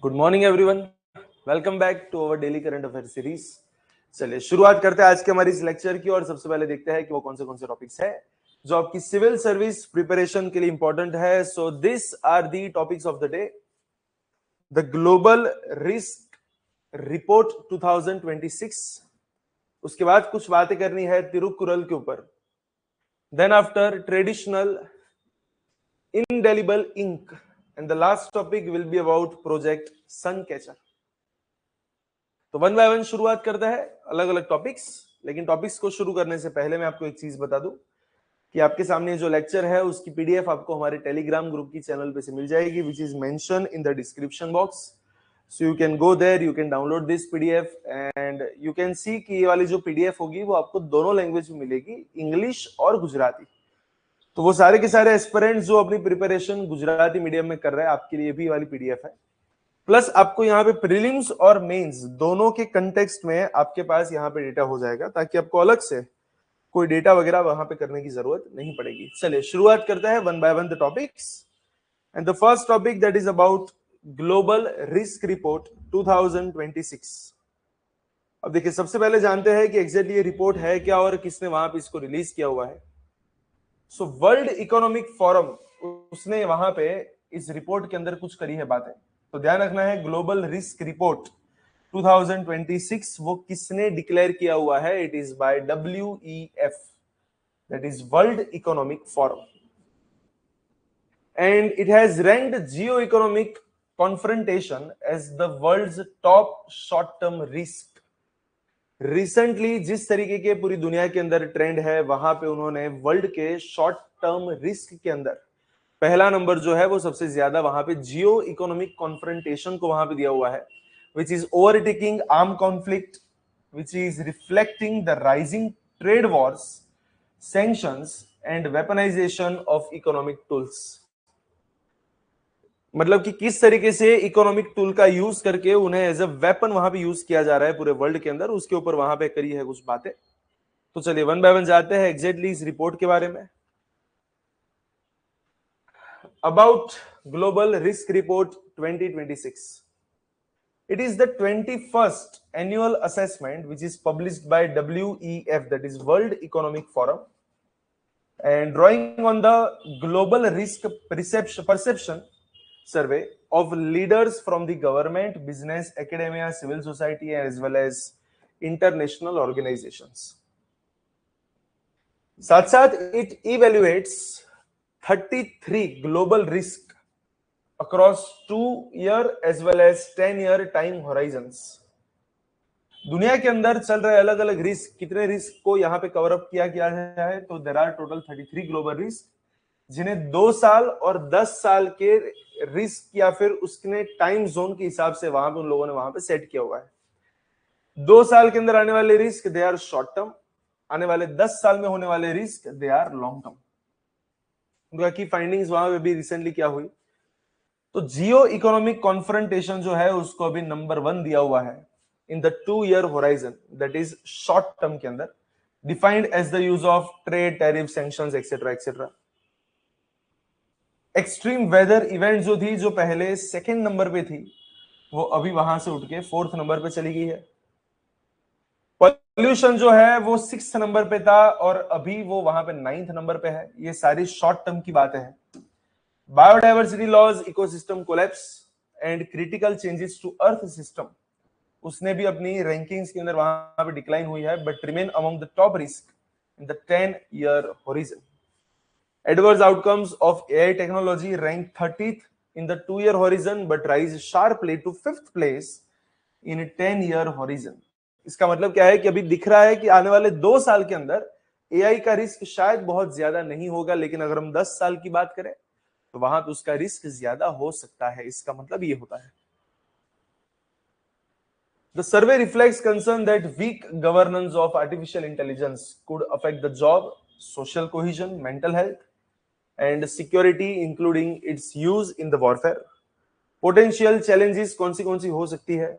Good morning everyone, welcome back to our daily current affair series. चलिए शुरुआत करते हैं आज के हमारी इस लेक्चर की और सबसे पहले देखते हैं कि वो कौन से टॉपिक्स है जो आपकी सिविल सर्विस प्रिपरेशन के लिए इंपॉर्टेंट है। So this are the topics of the day. The global risk report 2026, उसके बाद कुछ बातें करनी है तिरुकुरल के ऊपर। Then after traditional indelible ink and the last topic will be about project Suncatcher। तो वन बाय वन शुरुआत करते हैं अलग अलग टॉपिक्स। लेकिन टॉपिक्स को शुरू करने से पहले मैं आपको एक चीज बता दूं कि आपके सामने जो लेक्चर है उसकी पीडीएफ आपको हमारे टेलीग्राम ग्रुप की चैनल पे से मिल जाएगी, which is mention in the description box. So you can go there, you can download this PDF and you can see कि ये वाली जो पीडीएफ होगी वो आपको दोनों लैंग्वेज में मिलेगी, इंग्लिश और गुजराती। तो वो सारे के सारे एस्पिरेंट्स जो अपनी प्रिपरेशन गुजराती मीडियम में कर रहे हैं, आपके लिए भी वाली पीडीएफ है। प्लस आपको यहाँ पे प्रीलिम्स और मेंस दोनों के कंटेक्स्ट में आपके पास यहाँ पे डेटा हो जाएगा, ताकि आपको अलग से कोई डेटा वगैरह वहां पे करने की जरूरत नहीं पड़ेगी। चलिए शुरुआत करते हैं one by one the topics. And the first topic that is about global risk report 2026। अब देखिए, सबसे पहले जानते हैं कि एग्जैक्टली ये रिपोर्ट है क्या और किसने वहां पे इसको रिलीज किया हुआ है। सो वर्ल्ड इकोनॉमिक फोरम, उसने वहां पे इस रिपोर्ट के अंदर कुछ करी है बातें। तो ध्यान रखना है, ग्लोबल रिस्क रिपोर्ट 2026 वो किसने डिक्लेयर किया हुआ है? It is by WEF, that is World Economic Forum, and it has ranked geo economic confrontation as the world's top short term risk. Recently जिस तरीके के पूरी दुनिया के अंदर ट्रेंड है, वहां पे उन्होंने वर्ल्ड के शॉर्ट टर्म रिस्क के अंदर पहला नंबर जो है वो सबसे ज्यादा वहां पे जियो इकोनॉमिक कॉन्फ्रंटेशन को वहां पे दिया हुआ है, which is overtaking armed conflict, which is reflecting the rising trade wars, sanctions and weaponization of economic tools। मतलब कि किस तरीके से इकोनॉमिक टूल का यूज करके उन्हें एज अ वेपन वहां पे यूज किया जा रहा है पूरे वर्ल्ड के अंदर, उसके ऊपर वहां पे करी है कुछ बातें। तो चलिए वन बाय वन जाते हैं एग्जैक्टली इस रिपोर्ट के बारे में। About global risk report 2026, it is the 21st annual assessment which is published by WEF, that is World Economic Forum, and drawing on the global risk perception survey of leaders from the government, business, academia, civil society as well as international organizations। साथ साथ it evaluates 33 global risk across 2-year as well as 10-year time horizons। दुनिया के अंदर चल रहे अलग अलग risk, कितने रिस्क को यहाँ पे कवर अप किया गया है? तो there are total 33 global risk, जिन्हें 2 साल और 10 साल के रिस्क या फिर उसके टाइम जोन के हिसाब से वहां पे उन लोगों ने वहां पे सेट किया हुआ है। 2 साल के अंदर आने वाले risk they are short term, आने वाले 10 साल में होने वाले risk they are long term. उनका की फाइंडिंग्स वहां पे भी रिसेंटली क्या हुई? तो जियो इकोनॉमिक कॉन्फ्रंटेशन जो है उसको अभी नंबर 1 दिया हुआ है in the 2-year horizon, that is short term के अंदर, defined as the use of trade, tariff, sanctions etcetera etcetera. Extreme weather event जो थी, जो पहले सेकंड नंबर पे थी, वो अभी वहां से उठ के 4th नंबर पे चली गई है। पॉल्यूशन जो है वो 6th नंबर पे था और अभी वो वहां पे 9th नंबर पे है। ये सारी शॉर्ट टर्म की बातें हैं। Biodiversity loss, ecosystem collapse and critical changes to earth system, उसने भी अपनी रैंकिंग्स के अंदर वहां पे डिक्लाइन हुई है, but remain among the top risk in the 10-year horizon। Adverse outcomes of AI technology rank 30th in the 2-year horizon but rise sharply to 5th place in a 10-year horizon। इसका मतलब क्या है कि अभी दिख रहा है कि आने वाले 2 साल के अंदर AI का रिस्क शायद बहुत ज्यादा नहीं होगा, लेकिन अगर हम 10 साल की बात करें तो वहां पे उसका रिस्क ज्यादा हो सकता है। इसका मतलब ये होता है। The survey reflects concern that weak governance of artificial intelligence could affect the job, social cohesion, mental health, and security, including its use in the warfare। Potential challenges कौन सी हो सकती है?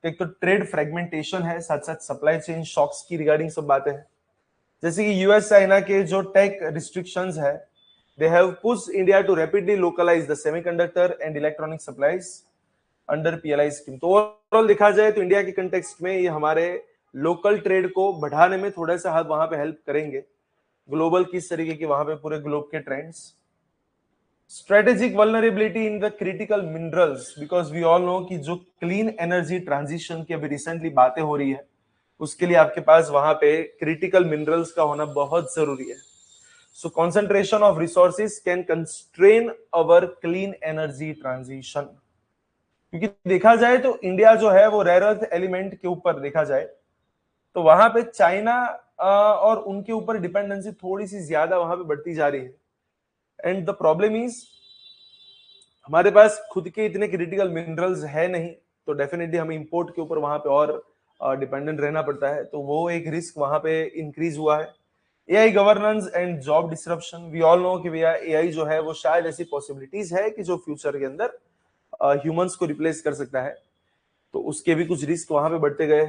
एक तो ट्रेड फ्रेगमेंटेशन है, साथ साथ सप्लाई चेन शॉक्स की रिगार्डिंग सब बातें हैं, जैसे कि यूएस चाइना के जो टेक रिस्ट्रिक्शंस है, they have pushed India to rapidly localize the semiconductor and electronic supplies। Under PLI scheme. तो ओवरऑल देखा जाए तो इंडिया के कंटेक्स्ट में ये हमारे लोकल ट्रेड को बढ़ाने में थोड़ा सा हाथ वहां पे हेल्प करेंगे। ग्लोबल किस तरीके के वहां पे पूरे ग्लोब के trends, strategic vulnerability in the critical minerals, because we all know कि जो क्लीन एनर्जी ट्रांजिशन की अभी रिसेंटली बातें हो रही है, उसके लिए आपके पास वहां पे क्रिटिकल मिनरल्स का होना बहुत जरूरी है। So concentration of resources can constrain our clean energy transition, क्योंकि देखा जाए तो इंडिया जो है वो रेयर अर्थ एलिमेंट के ऊपर देखा जाए तो वहां पे चाइना और उनके ऊपर डिपेंडेंसी थोड़ी सी ज्यादा वहां पे बढ़ती जा रही है। एंड द प्रॉब्लम इज हमारे पास खुद के इतने क्रिटिकल मिनरल्स है नहीं, तो डेफिनेटली हमें इंपोर्ट के ऊपर वहां पे और डिपेंडेंट रहना पड़ता है, तो वो एक रिस्क वहां पे इंक्रीज हुआ है। AI governance and job disruption, we all know कि भैया एआई जो है वो शायद ऐसी पॉसिबिलिटीज है कि जो फ्यूचर के अंदर ह्यूमंस को रिप्लेस कर सकता है, तो उसके भी कुछ रिस्क वहां पे बढ़ते गए।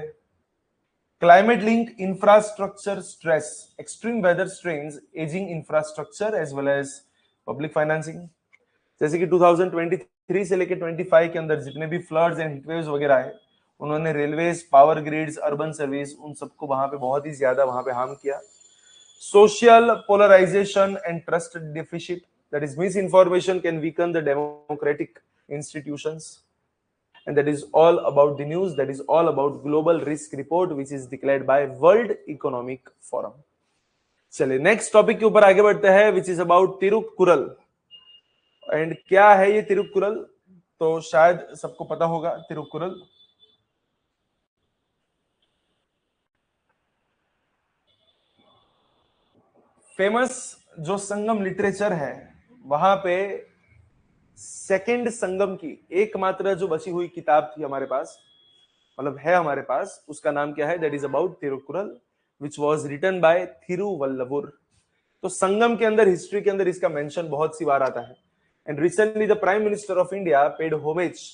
Climate link infrastructure stress, extreme weather strains, ageing infrastructure as well as public financing. जैसे कि 2023 से लेकर 25 के अंदर जितने भी फ्लड्स एंड हीटवेव्स वगैरह है, उन्होंने railways, power grids, urban service, उन सबको वहां पे बहुत ही ज्यादा वहां पे हार्म किया। Social polarisation and trust deficit, that is misinformation can weaken the democratic institutions, and that is all about the news, that is all about global risk report which is declared by World Economic Forum. चलिए next topic के ऊपर आगे बढ़ते हैं, which is about Thirukkural. And क्या है ये तिरुक्कुरल, तो शायद सबको पता होगा तिरुक्कुरल। फेमस जो संगम लिटरेचर है, वहां पे सेकंड संगम की एकमात्र जो बची हुई किताब थी हमारे पास, मतलब है हमारे पास, उसका नाम क्या है, that is about Tirukkural which was written by Thiruvalluvar. तो संगम के अंदर, हिस्ट्री के अंदर इसका मेंशन बहुत सी बार आता है। And recently the prime minister of India paid homage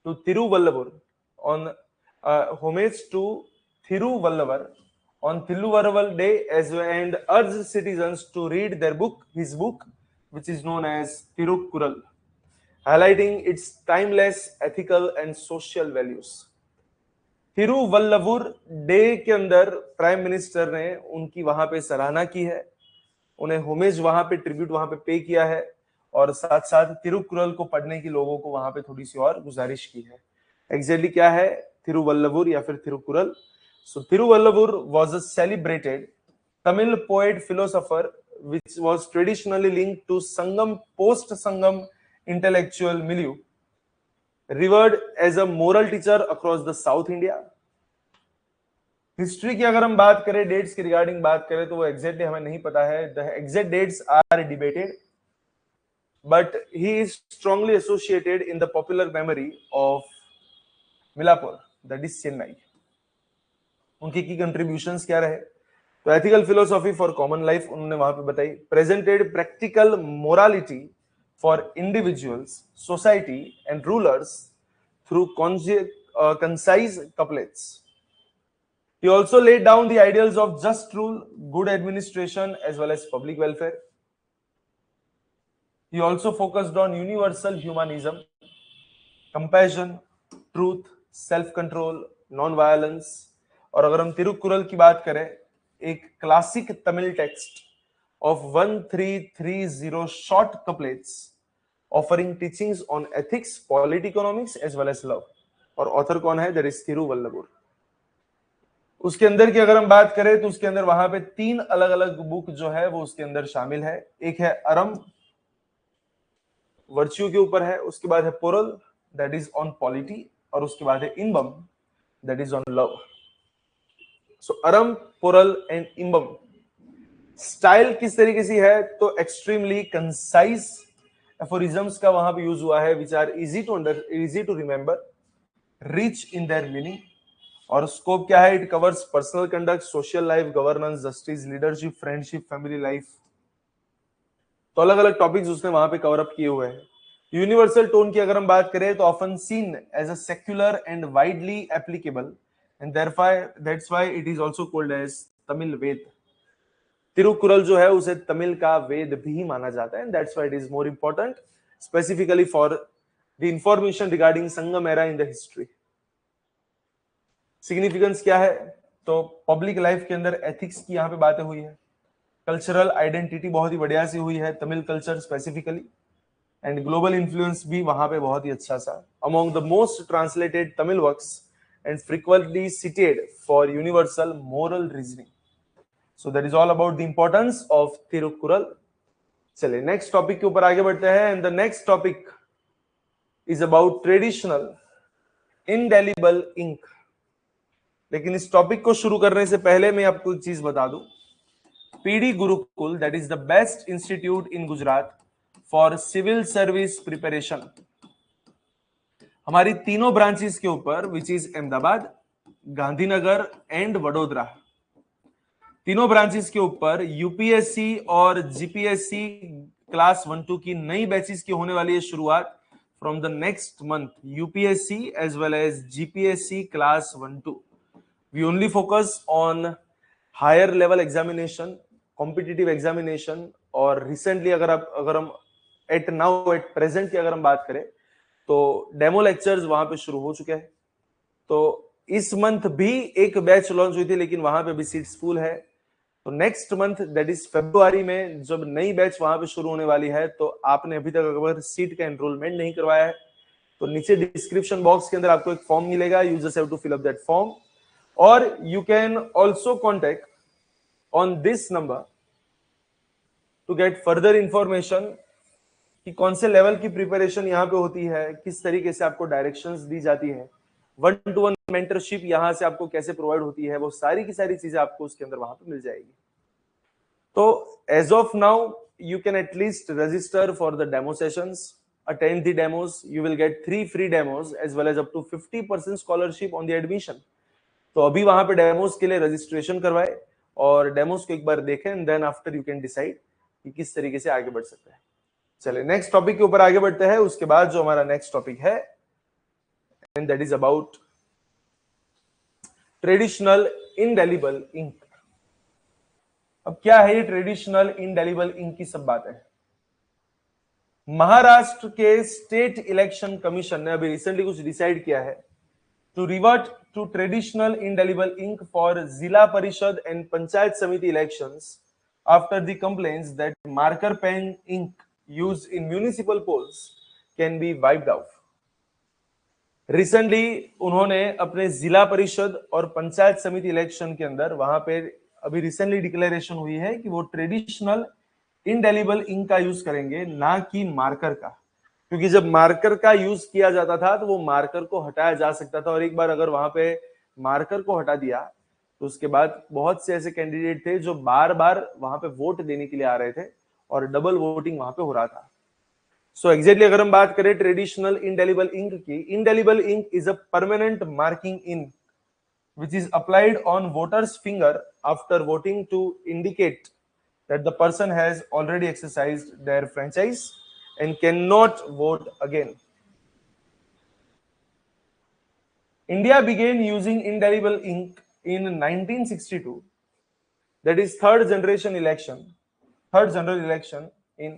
to Thiruvalluvar on homage to Thiruvalluvar on Thiruvarval Day as well, and urged citizens to read their book, his book, which is known as Tirukkural, highlighting its timeless ethical and social values. Thiruvalluvar day के अंदर prime minister ने उनकी वहां पे सराहना की है, उन्हें होमेज वहां पे ट्रिब्यूट वहां पे किया है, और साथ साथ तिरुक्कुरल को पढ़ने की लोगों को वहां पे थोड़ी सी और गुजारिश की है। एग्जैक्टली क्या है तिरुवल्लभुर या फिर Thirukkural? So Tiruvallabur was a celebrated Tamil poet philosopher which was traditionally linked to Sangam post-Sangam intellectual milieu, revered as a moral teacher across the South India. History की अगर हम बात करें, डेट्स की रिगार्डिंग बात करें, तो वो एग्जैक्टली हमें नहीं पता है, the exact dates are debated, but he is strongly associated in the popular memory of Mylapore, that is Chennai. उनकी की कंट्रीब्यूशंस क्या रहे, तो ethical philosophy for common life उन्होंने वहां पे बताई, presented practical morality for individuals, society and rulers through concise couplets. He also laid down the ideals of just rule, good administration, as well as public welfare. He also focused on universal humanism, compassion, truth, self-control, non-violence. और अगर हम तिरुक्कुरल की बात करें, एक classic Tamil text of 1330 short couplets offering teachings on ethics, polity, economics as well as love. और author कौन है? That is Thiruvalluvar. उसके अंदर की अगर हम बात करें तो उसके अंदर वहां पे 3 अलग अलग बुक जो है वो उसके अंदर शामिल है। एक है अरम, वर्च्यू के ऊपर है, उसके बाद है Porul, that is on polity, और उसके बाद है Inbam, that is on love. So Aram, Porul and Inbam. Style किस तरीके से है, तो एक्सट्रीमली कंसाइज एफोरिज्म्स का वहां पे यूज हुआ है, which are easy to remember, rich in their meaning. और स्कोप क्या है? It covers personal conduct, social life, governance, justice, leadership, friendship, family life. तो अलग अलग टॉपिक्स उसने वहां पे कवर अप किए हुए हैं। यूनिवर्सल टोन की अगर हम बात करें तो often seen as a secular and widely applicable, and that's why it is also called as Tamil Veda. Tirukkural जो है उसे तमिल का वेद भी माना जाता है, and that's why it is more important specifically for the information regarding Sangam era in the history. Significance क्या है? तो पब्लिक लाइफ के अंदर एथिक्स की यहाँ पे बातें हुई है, कल्चरल आइडेंटिटी बहुत ही बढ़िया सी हुई है, Tamil culture specifically, and global influence भी वहां पे बहुत ही अच्छा सा। Among the most translated Tamil works and frequently cited for universal moral reasoning. So that is all about the importance of Thirukkural. चलिए नेक्स्ट टॉपिक के ऊपर आगे बढ़ते हैं, and the next topic is about traditional indelible ink. लेकिन इस topic को शुरू करने से पहले मैं आपको एक चीज बता दूं, PD Gurukul that is the best institute in Gujarat for civil service preparation. हमारी तीनों ब्रांचेस के ऊपर, which is Ahmedabad, Gandhinagar and Vadodara, तीनों ब्रांचेस के ऊपर यूपीएससी और जीपीएससी क्लास 1-2 की नई बैचेस की होने वाली है शुरुआत from the next month. UPSC as well as GPSC class 1-2। We only focus on higher level examination, competitive examination, और रिसेंटली अगर हम एट प्रेजेंट की अगर हम बात करें तो डेमो लेक्चर्स वहां पे शुरू हो चुके हैं। तो इस मंथ भी एक बैच लॉन्च हुई थी, लेकिन वहां पे भी सीट्स फुल है। तो नेक्स्ट मंथ दैट इज फरवरी में जब नई बैच वहां पे शुरू होने वाली है, तो आपने अभी तक अगर सीट का एनरोलमेंट नहीं करवाया है तो नीचे डिस्क्रिप्शन बॉक्स के अंदर आपको एक फॉर्म मिलेगा, you just have to fill up that form, और you can also contact on this number to get further information कि कौन से लेवल की प्रिपरेशन यहाँ पे होती है, किस तरीके से आपको डायरेक्शंस दी जाती है, 1-to-1 मेंटरशिप यहाँ से आपको कैसे प्रोवाइड होती है, वो सारी की सारी चीजें आपको उसके अंदर वहां पे मिल जाएगी। तो as of now you can at least register for the demo sessions, attend the demos, you will get 3 free demos as well as up to 50% scholarship on the admission। तो अभी वहां पे डेमोस के लिए रजिस्ट्रेशन करवाए और डेमोस को एक बार देखें, and then after you can decide कि किस तरीके से आगे बढ़ सकते हैं। चलिए नेक्स्ट टॉपिक के ऊपर आगे बढ़ते हैं। उसके बाद जो हमारा नेक्स्ट टॉपिक है, and that is about traditional indelible ink. अब क्या है ये ट्रेडिशनल इंडेलिबल इंक की सब बातें? महाराष्ट्र के स्टेट इलेक्शन कमीशन ने अभी रिसेंटली कुछ डिसाइड किया है to revert to traditional indelible ink for जिला परिषद एंड पंचायत समिति elections after the complaints that marker pen ink used in municipal polls can be wiped out। Recently उन्होंने अपने जिला परिषद और पंचायत समिति इलेक्शन के अंदर वहां पे अभी रिसेंटली डिक्लेरेशन हुई है कि वो ट्रेडिशनल इंडेलिबल इंक का यूज करेंगे, ना कि मार्कर का। क्योंकि जब मार्कर का यूज किया जाता था तो वो मार्कर को हटाया जा सकता था, और एक बार अगर वहां पे मार्कर को हटा दिया तो उसके बाद बहुत से ऐसे कैंडिडेट थे जो बार बार वहां पे वोट देने के लिए आ रहे थे और डबल वोटिंग वहां पे हो रहा था। सो एग्जैक्टली अगर हम बात करें ट्रेडिशनल इंडेलिबल इंक की, indelible ink is a permanent marking ink which is applied on voters finger after voting to indicate that the person has already exercised their franchise and cannot vote again। India began using indelible ink in 1962, that is third general election in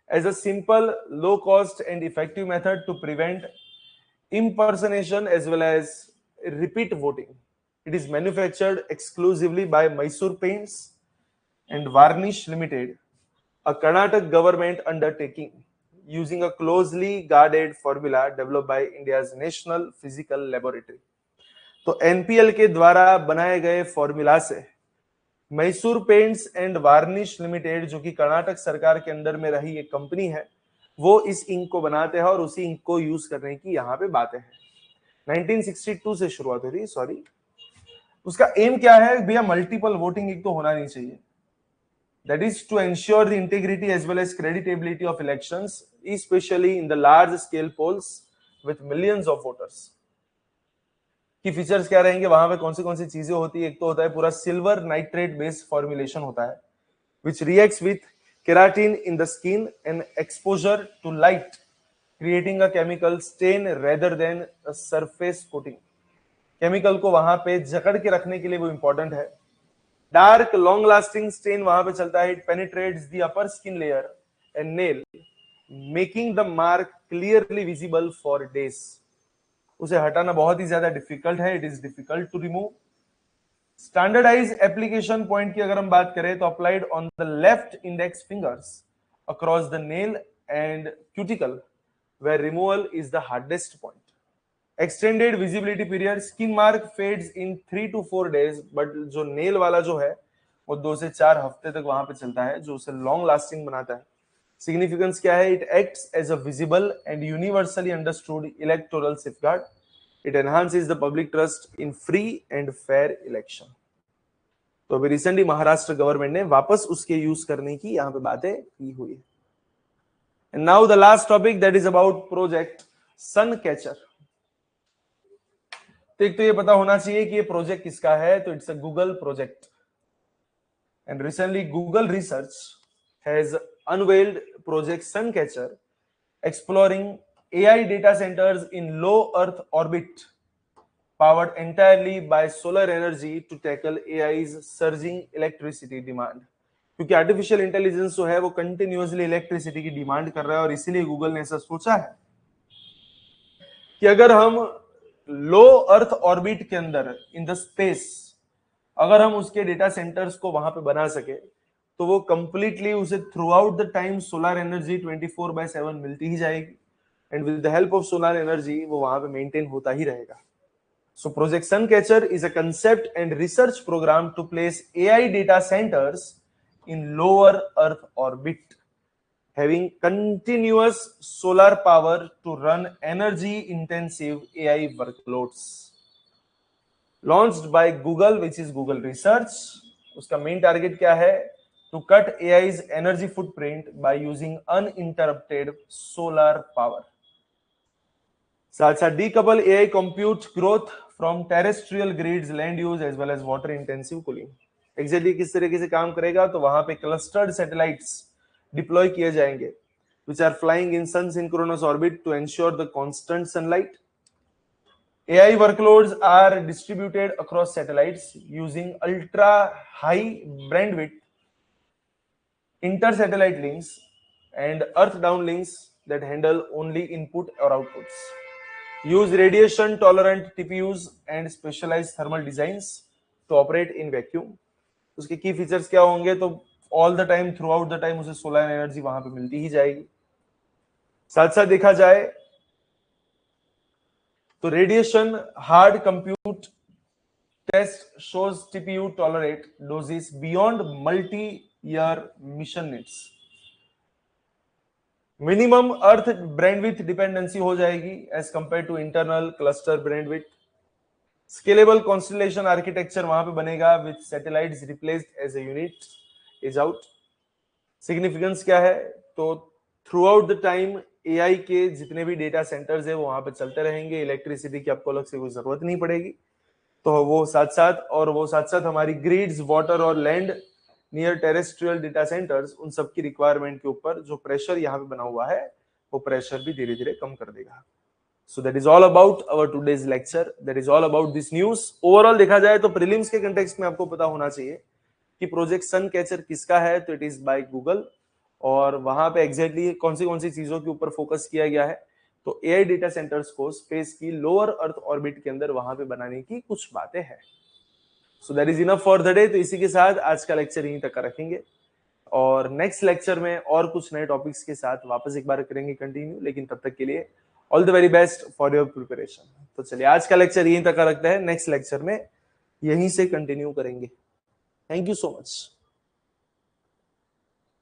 as a simple, low cost and effective method to prevent impersonation as well as repeat voting। It is manufactured exclusively by Mysore Paints and Varnish Limited, a Karnataka government undertaking, using a closely guarded formula developed by India's National Physical Laboratory। तो NPL के द्वारा बनाए गए formula से Mysore paints and varnish limited, जो कि कर्नाटक सरकार के अंदर में रही एक कंपनी है, वो इस इंक को बनाते हैं और उसी इंक को यूज करने की यहाँ पे बातें हैं। 1962 से शुरुआत हुई थी, सॉरी। उसका एम क्या है भैया? मल्टीपल वोटिंग इंक तो होना नहीं चाहिए। That is to ensure the integrity as well as creditability of elections, specially in the large scale polls with millions of voters. Key features क्या रहेंगे वहां पे, कौन सी चीजें होती है? एक तो होता है पूरा सिल्वर नाइट्रेट बेस्ड फॉर्मुलेशन होता है, which reacts with keratin in the skin and exposure to light, creating a chemical stain rather than a surface coating। Chemical को वहां पे जकड़ के रखने के लिए वो इंपॉर्टेंट है। डार्क लॉन्ग लास्टिंग स्टेन वहां पे चलता है। It penetrates the upper skin layer and nail making the mark clearly visible for days. उसे हटाना बहुत ही ज्यादा डिफिकल्ट है, it is difficult to remove. Standardise application point की अगर हम बात करें तो applied on the left index fingers across the nail and cuticle where removal is the hardest point. Extended visibility period, skin mark fades in 3 to 4 days, but जो nail वाला जो है वो 2 से 4 हफ्ते तक वहां पे चलता है, जो उसे लॉन्ग लास्टिंग बनाता है। सिग्निफिकेंस क्या है? It acts as a visible and universally understood electoral safeguard. It enhances the public trust in free and fair election. तो अभी रिसेंटली महाराष्ट्र गवर्नमेंट ने वापस उसके यूज करने की यहाँ पे बातें की हुई है। And now the last topic that is about project sun catcher. तो एक तो ये पता होना चाहिए कि ये प्रोजेक्ट किसका है, तो it's a Google project. And recently Google research has unveiled project Suncatcher exploring AI data centers in low Earth orbit powered entirely by solar energy to tackle AI's surging electricity demand। क्योंकि artificial intelligence जो है वो continuously electricity की demand कर रहा है, और इसीलिए गूगल ने ऐसा सोचा है कि अगर हम लो अर्थ ऑर्बिट के अंदर इन द स्पेस अगर हम उसके डेटा सेंटर्स को वहां पे बना सके तो वो कंप्लीटली उसे throughout the time solar energy 24/7 मिलती ही जाएगी, and with the help of solar energy वो वहां पे मेंटेन होता ही रहेगा। So project Suncatcher is a concept and research programme to place AI data centres in lower earth orbit having continuous solar power to run energy intensive AI workloads। Launched by Google, which is Google Research। उसका main target क्या है? To cut AI's energy footprint by using uninterrupted solar power। साथ साथ decouple AI compute growth from terrestrial grids, land use as well as water intensive cooling। Exactly किस तरीके से काम करेगा? तो वहां पे क्लस्टर्ड सैटेलाइट्स डिप्लॉय किए जाएंगे which are flying in sun synchronous orbit to ensure the constant sunlight। AI workloads are distributed across satellites using ultra high bandwidth inter-satellite links and earth downlinks that handle only input or outputs। Use radiation tolerant TPUs and specialized thermal designs to operate in vacuum। उसके की features क्या होंगे? तो all the time through out the time उसे solar energy वहां पे मिलती ही जाएगी। साथ साथ देखा जाए तो radiation hard compute test shows TPU tolerate doses beyond multi year mission needs. Minimum earth bandwidth dependency हो जाएगी as compare to internal cluster bandwidth. Scalable constellation architecture वहां पे बनेगा with satellites replaced as a unit is out. Significance क्या है? तो throughout the time AI के जितने भी डेटा सेंटर्स है वो वहां पे चलते रहेंगे, इलेक्ट्रिसिटी की आपको अलग से कोई जरूरत नहीं पड़ेगी। तो वो साथ साथ हमारी ग्रिड्स, वाटर और land near terrestrial data centres, उन सब की रिक्वायरमेंट के ऊपर जो प्रेशर यहाँ पे बना हुआ है वो प्रेशर भी धीरे धीरे कम कर देगा। सो that is all about our today's lecture, that is all about this news. Overall देखा जाए तो प्रीलिम्स के कंटेक्स्ट में आपको पता होना चाहिए कि प्रोजेक्ट सनकैचर किसका है, तो इट इज बाय गूगल, और वहां पे एग्जैक्टली कौन सी चीजों के ऊपर फोकस किया गया है, तो AI डेटा सेंटर्स को स्पेस की लोअर अर्थ ऑर्बिट के अंदर वहां पे बनाने की कुछ बातें हैं। सो that is enough for the day. तो इसी के साथ आज का लेक्चर यहीं तक रखेंगे, और नेक्स्ट लेक्चर में और कुछ नए टॉपिक्स के साथ वापस एक बार करेंगे कंटिन्यू, लेकिन तब तक के लिए all the very best for your preparation. तो चलिए आज का लेक्चर यहीं तक रखते हैं, नेक्स्ट लेक्चर में यहीं से कंटिन्यू करेंगे। Thank you so much.